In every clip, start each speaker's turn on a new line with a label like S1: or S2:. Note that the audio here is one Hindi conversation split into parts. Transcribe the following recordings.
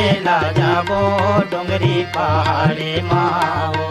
S1: चेला जाबो डोंगरी पहाड़े माओ।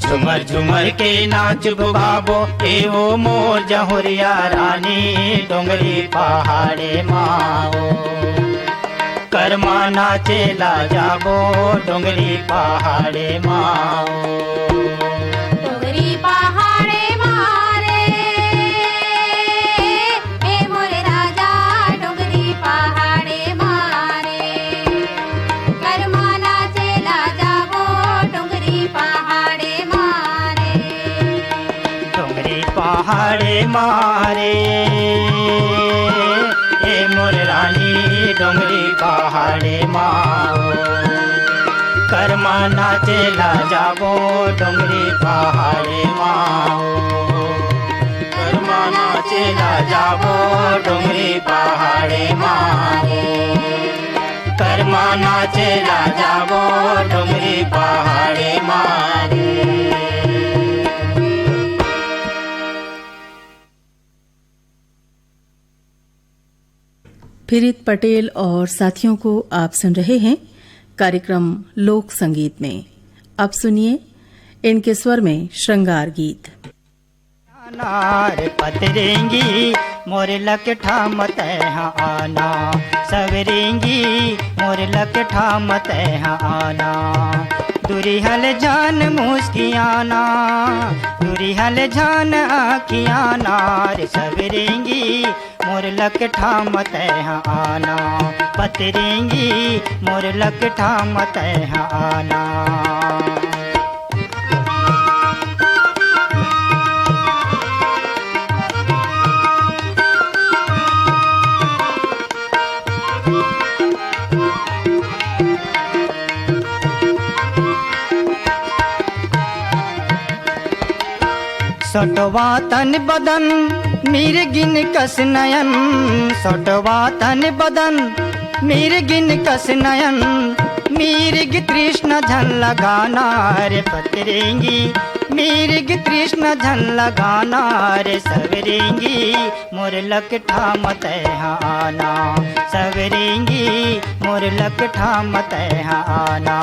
S1: झुमर झुमर के नाच बाबो एवो मोर जहुरिया रानी डोंगरी पहाड़े माओ। कर्मा नाचेला जाबो डोंगरी पहाड़े माओ।
S2: डोंगरी पहाड़े मारे ए मोरे राजा डोंगरी पहाड़े मारे। कर्मा नाचेला जाबो डोंगरी पहाड़े मारे।
S1: डोंगरी पहाड़े मारे ए मोर रानी डोंगरी पहाड़े माओ। कर्मा नाचेला जाबो डोंगरी पहाड़े माओ। कर्मा नाचेला जाबो डोंगरी पहाड़े माओ। कर्मा नाचेला जाबो डोंगरी पहाड़े मारे।
S3: फिरित पटेल और साथियों को आप सुन रहे हैं कार्यक्रम लोक संगीत में। अब सुनिए इनके स्वर में श्रृंगार गीत।
S1: नार पतरेंगी मोर लकठा मत आना। सवरेंगी मोर लकठा मत आना। दुरिहल जान मुस्कियाना दुरिहल जान आखियाना। रे सवरेंगी मोर लकठा मत आना। पतरेंगी मोर लकठा मत आना। सोटवा तन बदन मीर गिन कस नयन। सोटवा तन बदन मीर गिन कस नयन। मीर्ग तृष्ण झन लगाना रे पतरेंगी। मीर्ग तृष्ण झन लगाना रे सवरेंगी मोर लकठा मत आना। सवरेंगी मोर लकठा मत आना।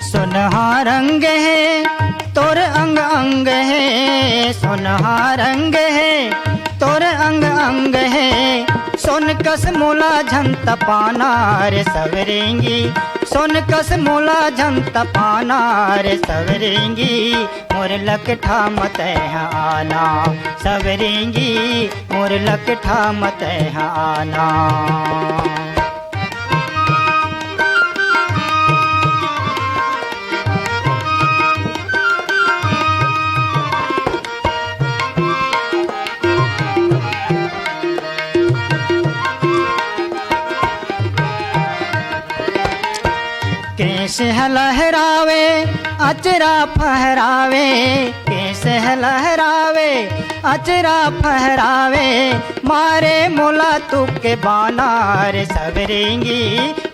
S1: सोनहा रंग है तोर अंग अंग है। सोनहा रंग है तोर अंग अंग है। सोन कस मोला झन तपाना रे सवरेंगी। सोन कस मोला झन तपाना रे सवरेंगी मोर लकठा मत आना। सवरेंगी मोर लकठा मत आना। केस लहरावे अचरा फहरावे। केस लहरावे अचरा फहरावे। मारे मोला तुके बाना रे सवरेंगी।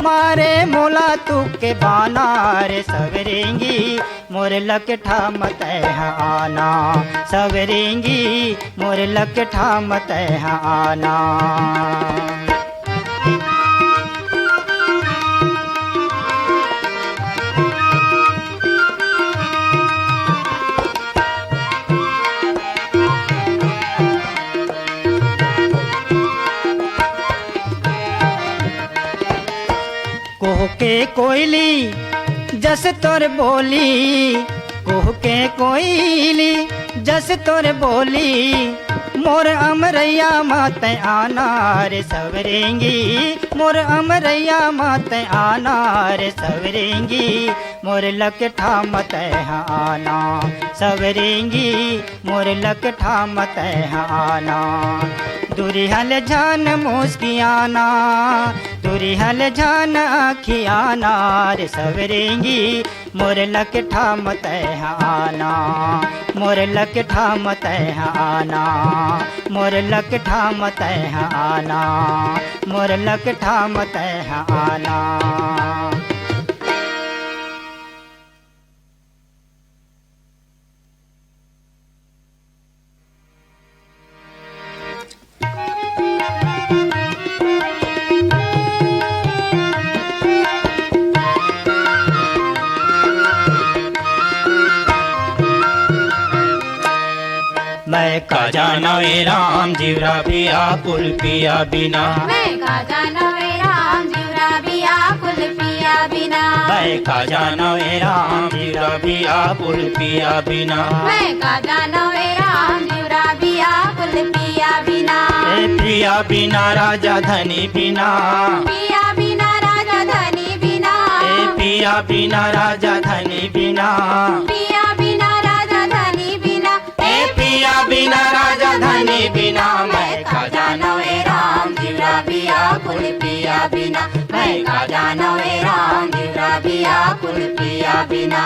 S1: मारे मोला तुके बाना रे सवरेंगी मोर लकठा मत आना। सवरेंगी मोर लकठा मत आना। कोह के कोयली जस तोर बोली। कोह कोयली जस तोर बोली मोर अमरैया मात आना रे सवरेंगी मोर अमरैया मात आना रे सवरेंगी मोर लकठा मत आना सवरेंगी मोर लकठा मत आना दुरिहल जान मुस्कियाना दुरिहल जान आखियाना रे सवरेंगी मोर लकठा मत आना मोर लकठा मत आना मोर लकठा मत आना मोर लकठा मत आना। मैं का जानवे राम जीवरा पिया कुल पिया बिना
S2: मैं का जानवे राम जीवरा पिया कुल पिया बिना
S1: मैं का जानवे राम जीवरा पिया कुल पिया बिना
S2: मैं का जानवे राम जीवरा पिया कुल पिया बिना
S1: ए प्रिया बिना राजा धनी बिना
S2: पिया बिना राजा धनी बिना
S1: ए पिया बिना राजा धनी बिना
S2: पिया बिना राजा धनी बिना
S1: ए पिया बिना राजा धनी बिना मैं का जानवे राम जीवरा पिया कुल पिया बिना मैं का जानवे राम जीवरा पिया कुल पिया बिना।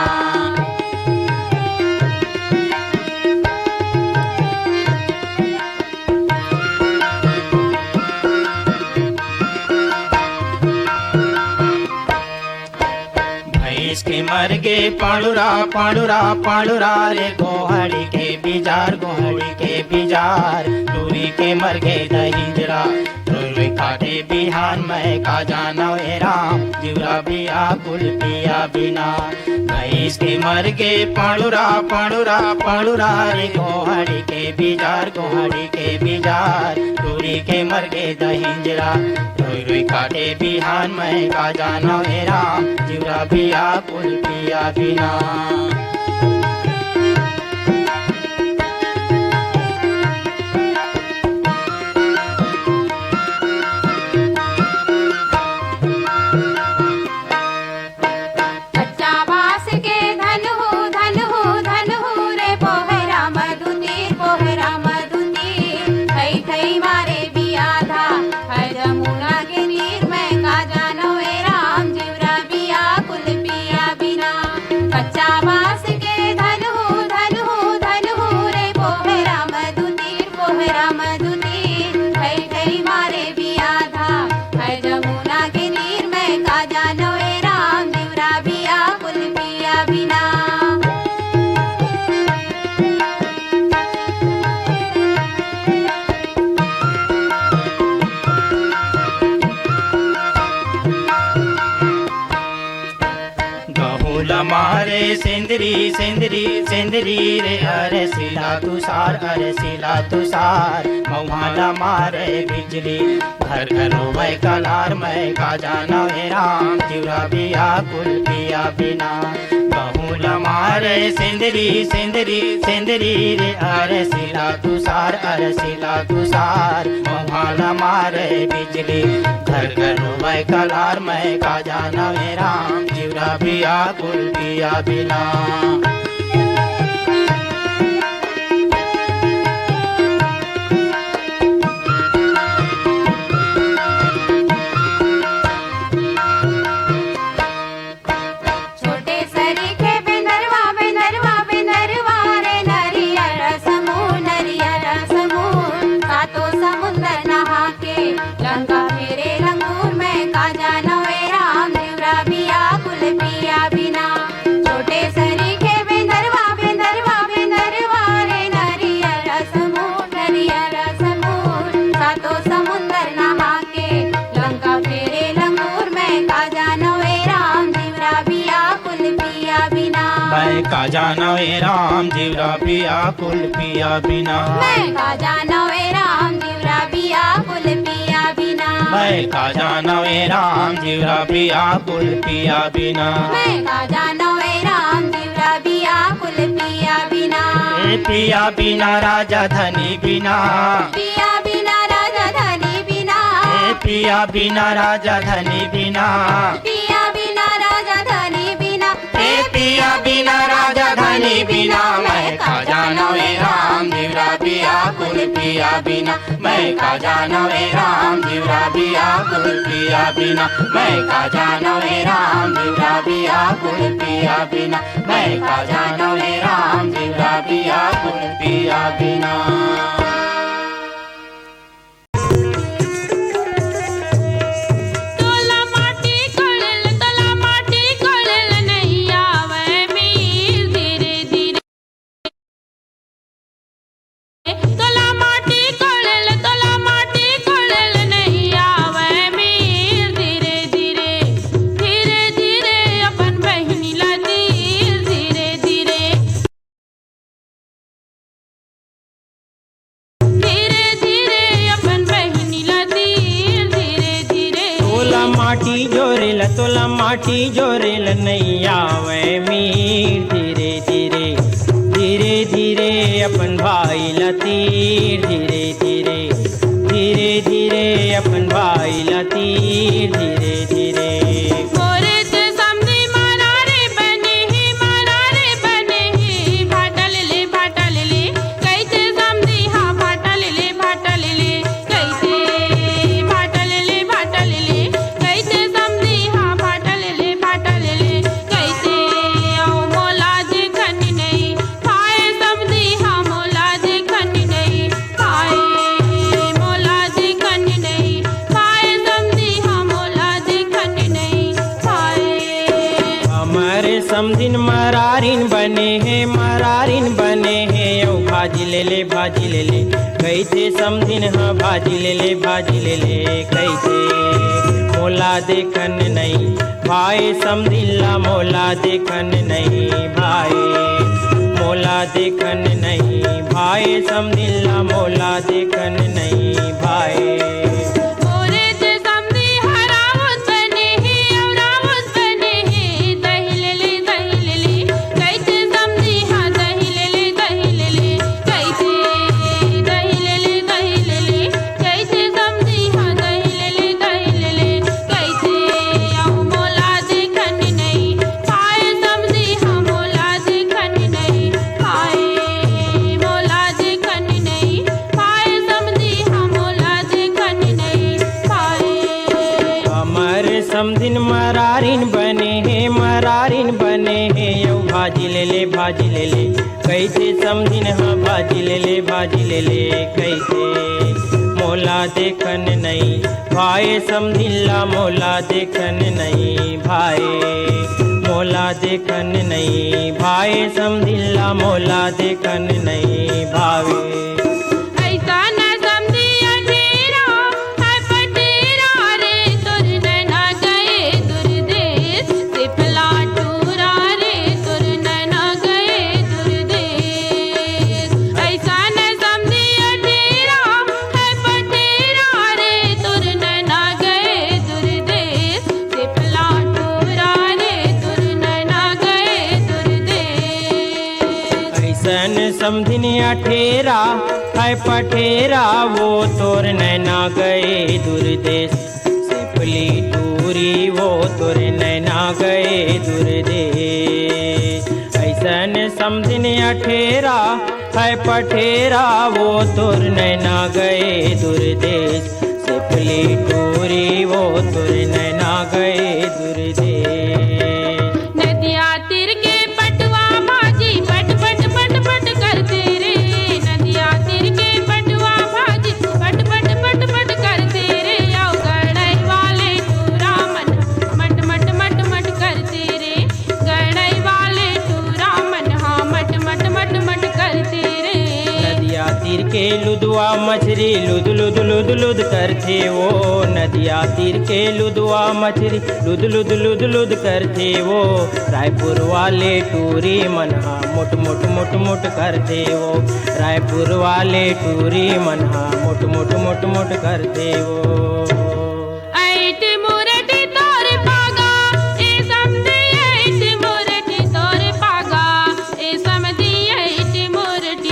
S1: इसके मर गे पाड़ुरा पाड़ुरा पाड़ुरा रे गोहड़ी के बिजार दूरी के मर गे दहिजरा रोई काटे बिहान मैं का जाना वे राम जीवरा बिया कुल पिया बिना भैंस के मर गे पाड़ुरा पाड़ुरा पाड़ुरा रे गोहड़ी के बिजार दूरी के मर गे दहिजरा रोई रोई काटे बिहान मैं का जाना वे राम जीवरा बिया कुल पिया बिना।
S2: कच्चा बांस के धन हो रे पोहरा मधुतीर थई थई मारे बिया था है जमुना के नीर में का जानवे राम जीवरा बिया कुल पिया बिना कच्चा बांस के धन हो रे पोहरा मधुतीर थई थई मारे बिया था है जमुना के नीर में का जानवे राम जीवरा बिया कुल पिया बिना।
S1: गहुला मारे सिंदरी रे अरसिला तुषार मौहाला मारे बिजली घर घर रोवे कलार मैं का जाना वे राम जीवरा बिया कुल पिया बिना गहुला मारे सिंदरी रे अरसिला तुषार मौहाला मारे बिजली घर घर रोवे कलार मैं का जाना वे राम जीवरा बिया कुल पिया बिना।
S2: छोटे सरीखे बेनरवा रे नरियर समूह सातो समुंदर नहा के लंका फेरे लंगूर में का जानवे राम जीवरा बिया कुल पिया बिना छोटे सरीखे बेनरवा रे नरियर समूह सातो समुंदर नहा के लंका फेरे लंगूर में का जानवे राम जीवरा बिया कुल पिया बिना
S1: मैं का जानवे राम जीवरा बिया कुल पिया बिना
S2: मैं का जानवे राम जीवरा बिया कुल पिया बिना
S1: मैं का जानवे राम जीवरा बिया कुल पिया बिना
S2: मैं का जानवे राम जीवरा बिया कुल पिया
S1: पिया बिना राजा धनी बिना,
S2: पिया बिना राजा धनी बिना,
S1: पिया बिना राजा धनी बिना,
S2: पिया बिना राजा धनी बिना,
S1: पिया बिना राजा धनी बिना, मैं का जानो ए राम जीवरा बिया कुल पिया बिना, मैं का जानो ए राम जीवरा बिया कुल पिया बिना, मैं का जानो ए राम जीवरा बिया कुल पिया बिना, मैं का जानो ए राम जीवरा बिया कुल पिया बिना।
S4: तोला माटी जोरेल नहीं आवे मीर, धीरे धीरे धीरे धीरे अपन भाई लतीर, धीरे धीरे धीरे धीरे अपन भाई लतीर, धीरे धीरे समधिन मरारिन बने हैं, मरारिन बने हैं, यौ भाजी ले भाजी ले कैसे समधिन हाँ भाजी ले भाजी ले कैसे मोला देखन नहीं भाई समधिला, मोला देखन नहीं भाई, मोला देखन नहीं भाई समधिला, मोला देखन नहीं भाई। समधिन मरारिन बने हैं, मरारिन बने हैं, यौ भाजी ले भाजी ले कैसे समधिन हाँ भाजी ले भाजी ले कैसे मोला देखन नहीं भाई समधिला, मोला देखन नहीं भाई, मोला देखन नहीं भाई समधिला, मोला देखन नहीं भावे। समधिन अठेरा है पठेरा, वो तोर नैना गए दूरदेश, सिपली टूरी वो तोर नैना गए दूरदेश। ऐसन समधिन अठेरा है पठेरा, वो तोर नैना गए दूरदेश, सिपली टूरी वो तोर नैना गए दूरदेश। के लुदुआ मछली लुद लुद लुद लुद करते वो, नदिया तीर के लुदुआ मछली लुद लुद लुद लुद करते वो, रायपुर वाले टूरी मनहा मुट मुट मुट मुट करते वो, रायपुर वाले टूरी मनहा मुट मुट मुट मुट करते वो।
S2: मोरटी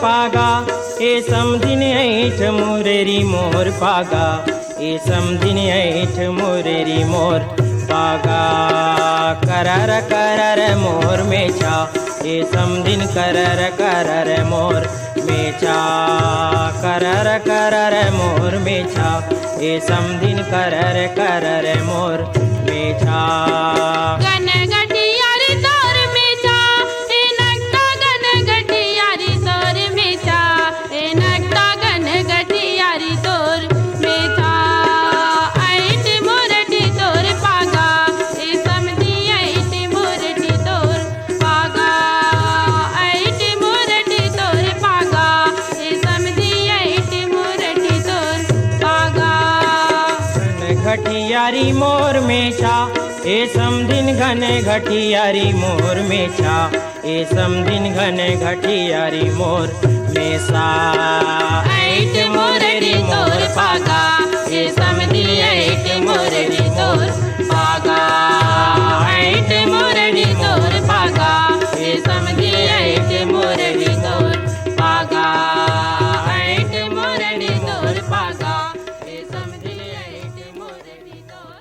S4: पागा ए समधिन ऐठ मोरेरी मोर पागा ए समधिन ऐठ मोरेरी मोर पागा करर करर मोर मेचा ए समधिन करर करर मोर मेचा करर करर मोर मेचा ए समधिन करर करर मोर मेचा
S2: गनगटियारी तोर मेचा ए नक्ता गनगटियारी तोर मेचा ए नक्ता गनगटियारी तोर मेचा ऐट मोरटी तोर पागा ए समधी ऐट मोरटी तोर पागा ऐट मोरटी तोर पागा ए समधी ऐट मोरटी तोर पागा
S4: घटियारी मोर मेचा ए समधिन घन घटियारी मोर मेचा ए समधिन घन घटियारी मोर मेसा
S2: ऐट मोरटी तोर पागा ए समधी ऐट मोरटी तोर पागा ऐट मोरटी तोर पागा ए समधी ऐट मोरटी तोर पागा ऐट मोरटी तोर पागा ए समधी ऐट मोरटी तोर।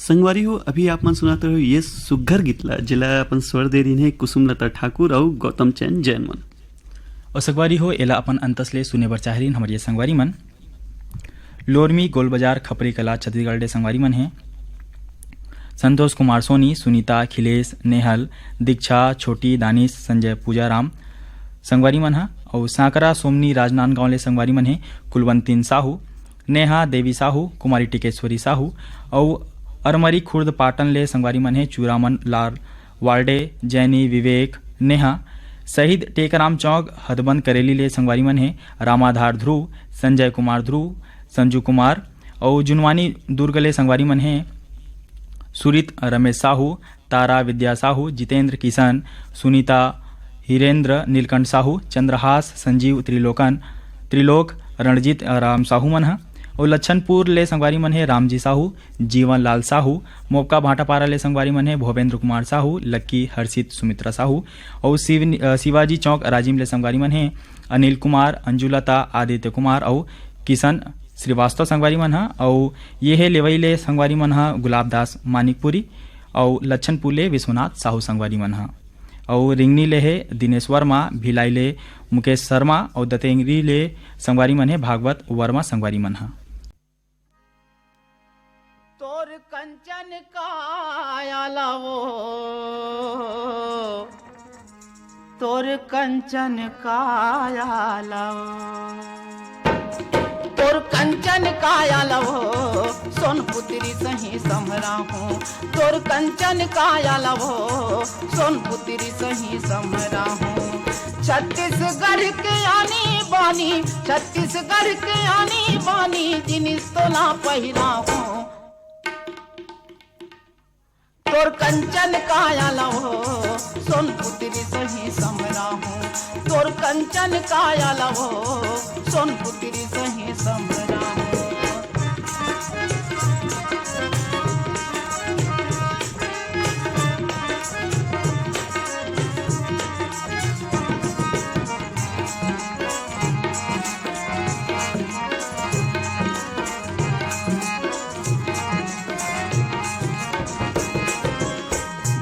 S5: संगवारी हो, अभी आप मन सुनाते हो ये सुघर गीतला जिला अपन स्वर दे रही है कुसुमलता ठाकुर और गौतम चैन जैन मन।
S6: और संगवारी हो एला अपन अंतसले सुने बर चाह रही हमारे संगवारी मन लोरमी गोल बाजार खपरी कला छत्तीसगढ़ डे संगवारी मन है संतोष कुमार सोनी, सुनीता, अखिलेश, नेहल, दीक्षा, छोटी, दानिश, संजय, पूजा राम संगवारी मन है और सांकरा सोमनी राजनांदगांव ले संगवारी मन है कुलवंतीन साहू, नेहा देवी साहू, कुमारी टिकेश्वरी साहू और अरमरी खुर्द पाटन ले संगवारी मन है चूरामन लाल वार्डे, जैनी, विवेक, नेहा शहीद टेकराम चौक हदबंद करेली ले संगवारी मन है रामाधार ध्रुव, संजय कुमार ध्रुव, संजू कुमार और जुनवानी दुर्ग ले संगवारी मन है सुरित रमेश साहू, तारा विद्या साहू, जितेंद्र किशन, सुनीता, हिरेंद्र, नीलकंठ साहू, चंद्रहास, संजीव, त्रिलोक, रणजीत राम साहू मन है और लच्छनपुर ले संगवारी मन है रामजी साहू, जीवन लाल साहू, मोपका भाटापारा ले संगवारी मन है भूपेंद्र कुमार साहू, लक्की, हर्षित, सुमित्रा साहू और शिवाजी चौक राजिम ले संगवारी मन है अनिल कुमार, अंजुलता, आदित्य कुमार और किशन श्रीवास्तव संगवारी मन है और ये है लेवई ले संगवारी मन है गुलाबदास मानिकपुरी और लच्छनपुर ले विश्वनाथ साहू संगवारी मन है और रिंगनी ले है दिनेश वर्मा, भिलाई ले मुकेश शर्मा और दतेंगरी ले संगवारी मन है भागवत वर्मा संगवारी मन है।
S1: तोर कंचन काया लावो, तोर कंचन काया लावो, तोर कंचन काया लावो, सोनपुत्री सही समरा हूँ, तोर कंचन काया लावो, सोनपुत्री सही समरा हूँ। छत्तीसगढ़ के आनी बानी, छत्तीसगढ़ के आनी बानी, जिनिस तोला पहिरा हूँ, तोर कंचन काया लावो, सोनपुत्री सही समरा हूँ, तोर कंचन काया लावो, सोनपुत्री सही समरा हूँ।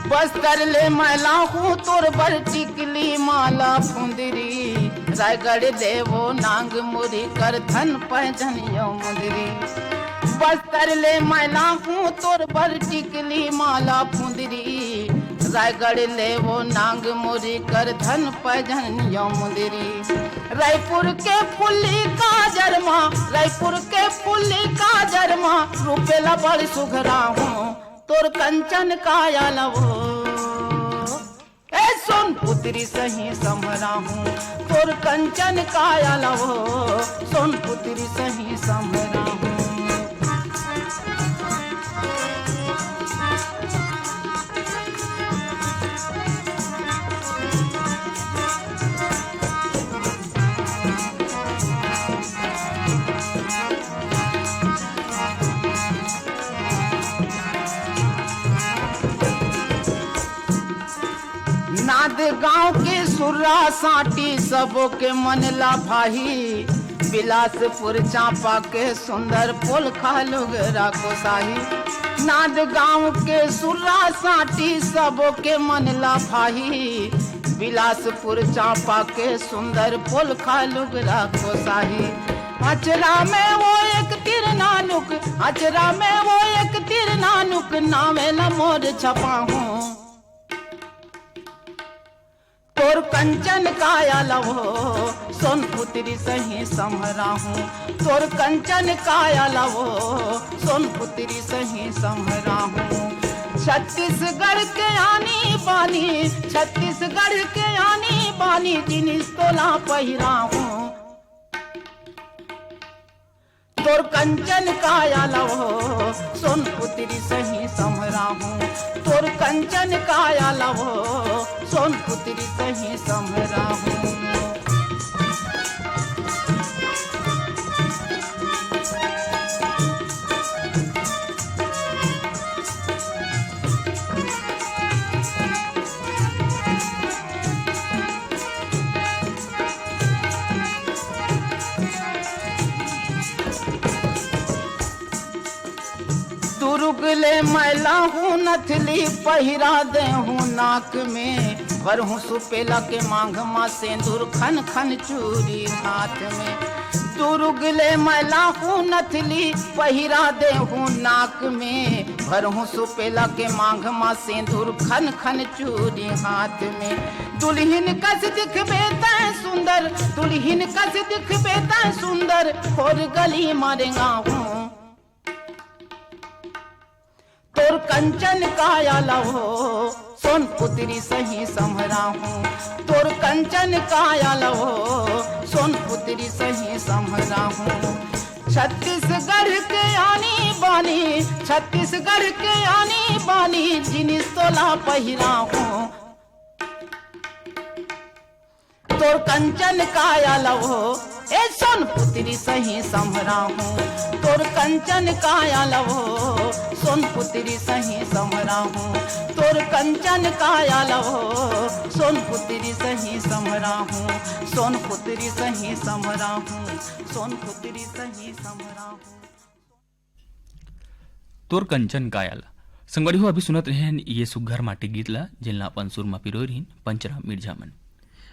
S1: बस्तर ले मैला हूँ तोर बर टिकली माला फुंदरी, रायगढ़ देवो नांग मुरी कर धन पैजन यो मुंदरी। बस्तर ले मैला हूँ तोर बर टिकली माला फुंदरी, रायगढ़ लेवो नांग मुरी कर धन पैजन यो मुंदरी। रायपुर के फुल्ली का जरमा, रायपुर के फुल्ली का जरमा, रुपेला बड़ सुघरा हूँ, तोर कंचन काया लवो, ए सोनपुत्री सही समरा हूँ, तोर कंचन काया लवो, सोनपुत्री सही समरा हूँ।
S7: नाद गांव के सुर्रा साटी सबों के मन ला भाई, बिलासपुर चांपा के सुंदर पुल खालुगरा को साही। नाद गांव के सुर्रा साटी सबों के मन ला भाई, बिलासपुर चांपा के सुंदर पुल खालुगरा को साही। अचरा में वो एक तिर नानुक, अचरा में वो एक तिर नानुक, नामे न मोर छपा हूँ। तोर कंचन काया लवो सोनपुत्री सही समरा हूँ, तोर कंचन काया लवो सोनपुत्री सही समरा हूँ। छत्तीसगढ़ के आनी बानी, छत्तीसगढ़ के आनी बानी, जिनिस तोला पहिरा हूँ। तोर कंचन काया लवो सोनपुत्री सही समरा हूँ, तोर कंचन काया लवो सोनपुत्री सही समरा हूँ। दुर्गले मैला हूँ नथली पहिरा दे हूँ नाक में, भर हूँ सुपेला के मांग माँ सिंदूर खन खन चूरी हाथ में। दुर्गले मैला हूँ नथली पहिरा दे हूँ नाक में, भर हूँ सुपेला के मांग माँ सिंदूर खन खन चूरी हाथ में। दुल्हन कस दिखबे तै सुंदर, दुल्हन कस दिखबे तै सुंदर, और गली मारेगा हूँ। तोर कंचन काया लवो सोनपुत्री सही समरा हूँ, तोर कंचन काया लवो सोनपुत्री सही समरा हूँ। छत्तीसगढ़ के आनी बानी, छत्तीसगढ़ के आनी बानी, जिनिस तोला पहिरा हूँ। तोर कंचन काया लवो ए सोनपुत्री सही समरा हूँ, तोर कंचन काया लवो सोनपुत्री सही समरा हूँ, तोर कंचन काया लवो सोनपुत्री सही समरा हूँ, सोनपुत्री सही समरा हूँ, सोनपुत्री सही समरा हूँ।
S6: तोर कंचन कायाला संगड़ी हो अभी सुनत रहे ये सुघर माटी गीत ला जिनला अपन सुरमा पिरोरीन पंचरा मिर्जा मन।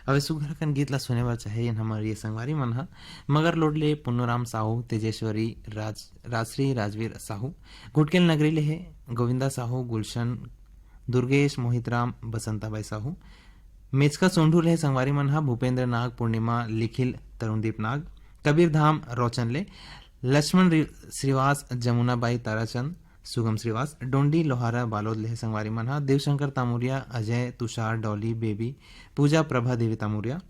S8: अब सुघर कन गीत ला सुने बर चाहे हमारे ये संगवारी मन हा मगर लोडले पुन्नूराम साहू, तेजेश्वरी राजश्री राजवीर साहू, घुटकेल नगरी ले है गोविंदा साहू, गुलशन दुर्गेश, मोहितराम, बसंताबाई साहू, मेचका सोंढू ले संगवारी मन हा भूपेंद्र नाग, पूर्णिमा, लिखिल, तरुणदीप नाग, कबीर धाम रोचन ले, लक्ष्मण श्रीवास, जमुनाबाई ताराचंद, सुगम श्रीवास, डोंडी लोहारा बालोद ले संगवारी मन हा देवशंकर तामुरिया, अजय, तुषार, डॉली, बेबी, पूजा, प्रभा देवी तामुरिया,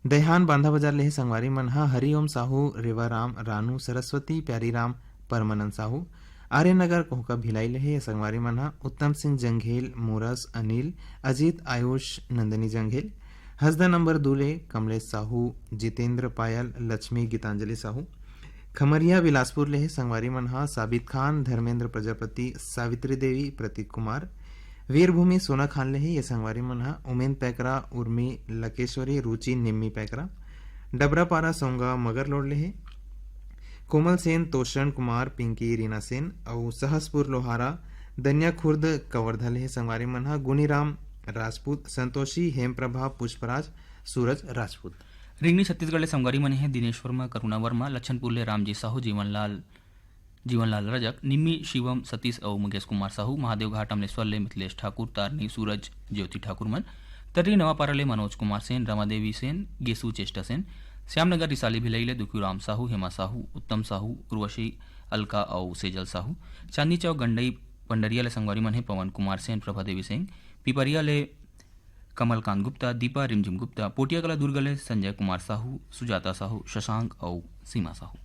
S8: दयान बांधा बाजार ले संगवारी मन हा हरिओम साहू, रेवाराम, रानू, सरस्वती, प्यारीराम, परमानंद साहू, आर्यनगर कोहका भिलाई ले संगवारी मन हा उत्तम सिंह जंघेल, मोरस, अनिल, अजीत, आयुष, नंदनी जंघेल, हसदा नंबर 2 ले कमलेश साहू, जितेंद्र पायल, लक्ष्मी, गीतांजलि साहू, खमरिया बिलासपुर ले संगवारी मन हा साबित खान, धर्मेंद्र प्रजापति, सावित्री देवी, प्रतीक कुमार, वीरभूमि, सोना खान ले ये संगवारी मन हा उमेन पैकरा, उर्मी, लकेश्वरी, रुचि, निम्मी पैकरा, डबरापारा सोंगा मगर लोड ले कोमल सेन, तोषण कुमार, पिंकी, रीना सेन और सहसपुर लोहारा, दनिया खुर्द कवर्धा ले संगवारी मन हा गुनीराम राजपूत, संतोषी, हेमप्रभा, पुष्पराज, सूरज राजपूत।
S6: रिंगनी छत्तीसगढ़ ले संगवारी मन है दिनेश वर्मा, करुणा वर्मा, लच्छनपुर ले रामजी साहू, जीवनलाल रजक, निम्मी, शिवम, सतीश और मुकेश कुमार साहू, महादेव घाट अमलेश्वर ले मिथिलेश ठाकुर, तारनी, सूरज, ज्योति ठाकुर मन, तर्री नवापारा ले मनोज कुमार सेन, रमादेवी सेन, गेसू चेष्टा सेन, श्यामनगर रिसाली भिलई ले दुखीराम साहू, हेमा साहू, उत्तम साहू, उर्वशी, अलका और सेजल साहू, चांदी चौक गंडई पंडरिया ले संगवारी मन है पवन कुमार सेन, प्रभा देवी सिंह, पिपरिया ले कमलकांत गुप्ता, दीपा रिमझिम गुप्ता, पोटिया कला दुर्ग ले संजय कुमार साहू, सुजाता साहू, शशांक और सीमा साहू।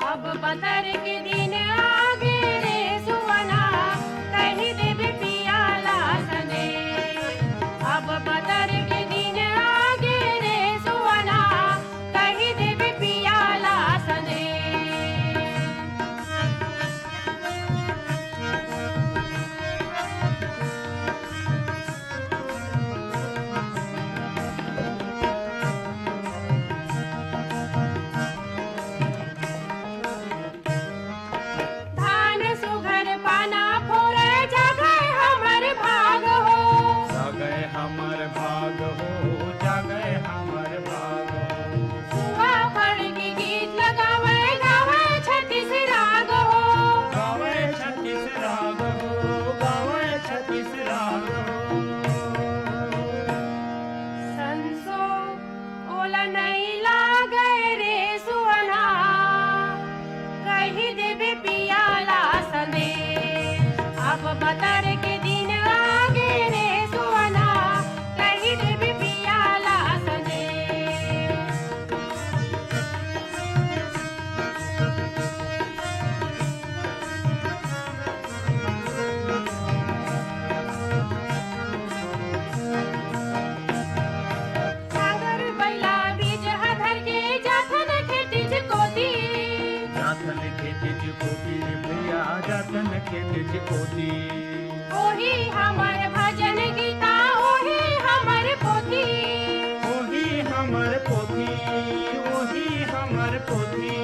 S2: अब बतर के दिन आगे रे सुवना कही देवे पियाला सने अब बतर के दिन आगे रे सुवना कही देवे पियाला सने धान सुघर पाना फोरे जगह हमर भाग हो
S1: जागय हमर भाग हो जागय हमर भाग हो
S2: सुहा फड़ के गीत लगावे गावे छत्तीस राग हो
S1: गावे छत्तीस राग हो गावे छत्तीस राग हो
S2: संसो ओला नहीं लागे रे सुवना कही देवे पियाला सने अब बतर के दिन आगे रे सुवना कही देवे पियाला सने सागर बैला बीज हधर के जाथन खेती चिकोती
S1: जातन खेती चिकोती भैया जातन खेती चिकोती
S2: ओही हमर भजन गीता ओही हमर पोथी
S1: ओही हमर पोथी ओही हमर पोथी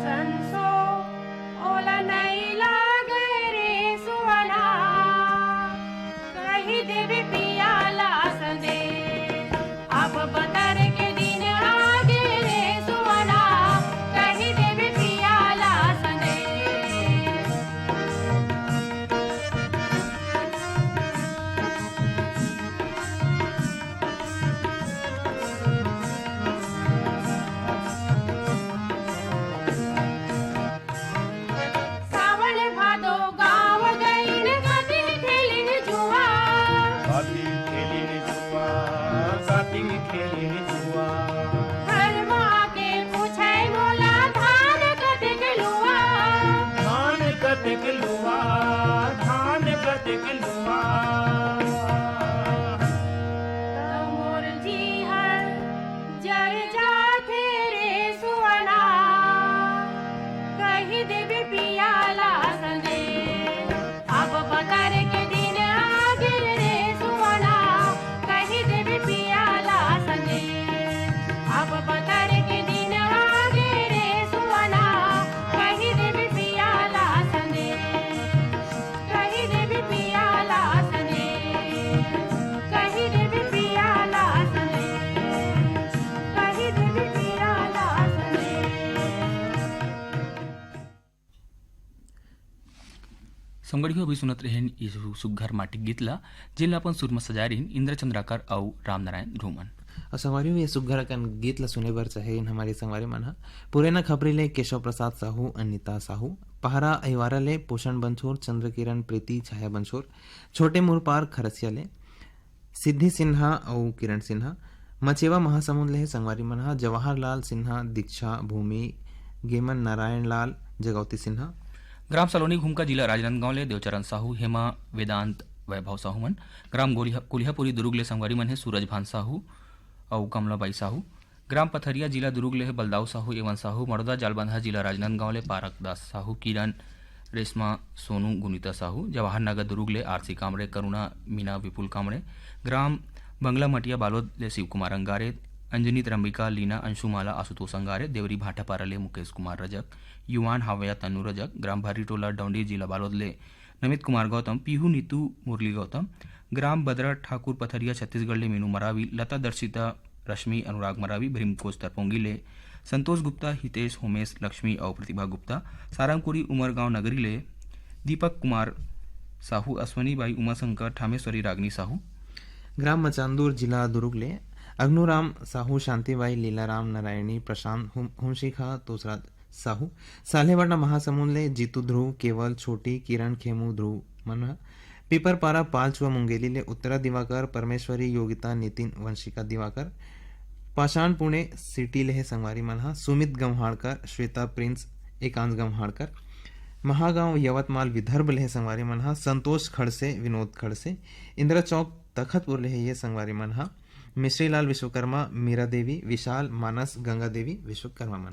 S2: संसो ओला नहीं लागे रे सुवना कही देवे पियाला सने अब बतर के दिन आगे रे सुवना कही देवे पियाला सने सावन भादो गाँव गईन गति खेलिन जुआ
S1: गाती खेलिन जुआ गाती खेलिन जुआ
S2: हर माँ के पूछे मोला धान कतिक लुआ
S1: धान कतिक लुआ धान कतिक लुआ
S2: मोर जी हर जर जाथे रे सुवना कही देवे पियाला सने अब बतर के दिन आगे रे सुवना कही देवे पियाला सने अब बतर के दिन आगे रे सुवना कही देवे पियाला सने कही देवे पियाला सने कही देवे पियाला सने कही देवे पियाला सने
S9: संगड़ियों भी सुनत रहेन इस सुघर माटी गीतला जिला अपन सुरमा सजारीन इंद्र चंद्राकर और रामनारायण ध्रुमन
S8: और संगवारी ये सुघर कन गीत ला सुने बर चाहे इन हमारे संगवारी मन हा पुरेना खबरी ले केशव प्रसाद साहू अनिता साहू पहरा अहिवारा ले पोषण बंछोर चंद्रकिरण प्रीति छाया बंछोर छोटे मुरपार खरसिया ले सिद्धि सिन्हा और किरण सिन्हा मचेवा महासमुंद ले संगवारी मन हा जवाहरलाल सिन्हा दीक्षा भूमि गेमन नारायण लाल जगौती सिन्हा
S9: ग्राम सलोनी घूमका जिला राजनांदगांव ले देवचरण साहू हेमा वेदांत वैभव साहू मन ग्राम कुलिहापुरी दुर्ग ले संगवारी मन है सूरज भान साहू और कमलाबाई साहू ग्राम पथरिया जिला दुर्ग ले बलदाऊ साहू एवं साहू मड़ोदा जालबंधा जिला राजनांदगांव ले पारक दास साहू किरण रेशमा सोनू गुनीता साहू जवाहर नगर दुर्ग ले आरसी कामड़े करुणा मीना विपुल कामड़े ग्राम बंगला मटिया बालोद ले शिव कुमार अंगारे अंजनी त्रंबिका लीना अंशुमाला आशुतोष अंगारे देवरी भाटापारा ले मुकेश कुमार रजक युवान हावया तनु रजक ग्राम भारी टोला डौंडी जिला बालोद ले नमित कुमार गौतम पीहू नीतू मुरली गौतम ग्राम बदरा ठाकुर पथरिया छत्तीसगढ़ ले मीनू मरावी लता दर्शिता रश्मि अनुराग मरावी भीमकोच तरपोंगी ले संतोष गुप्ता हितेश होमेश लक्ष्मी और प्रतिभा गुप्ता सारंगपुरी उमरगांव नगरी ले दीपक कुमार साहू अश्वनी बाई उमाशंकर ठामेश्वरी रागनी साहू
S8: ग्राम मचांदूर जिला दुर्ग ले अग्नुराम साहू शांतिबाई लीलाराम नारायणी प्रशांत हुमशिखा तोसरा साहू सालेवाड़ा महासमुंद ले जीतू ध्रुव केवल छोटी किरण खेमू ध्रुव मन पीपरपारा पालचुआ मुंगेली ले उत्तरा दिवाकर परमेश्वरी योगिता नितिन वंशिका दिवाकर पाषाण पुणे सिटी ले हे संगवारी मन हा सुमित गंवाड़कर श्वेता प्रिंस एकांश गंवाड़कर महागांव यवतमाल विदर्भ ले हे संगवारी मन हा संतोष खड़से विनोद खड़से इंदिरा चौक तखतपुर ले हे ये संगवारी मन हा मिश्रीलाल विश्वकर्मा मीरा देवी विशाल मानस गंगा देवी विश्वकर्मा मन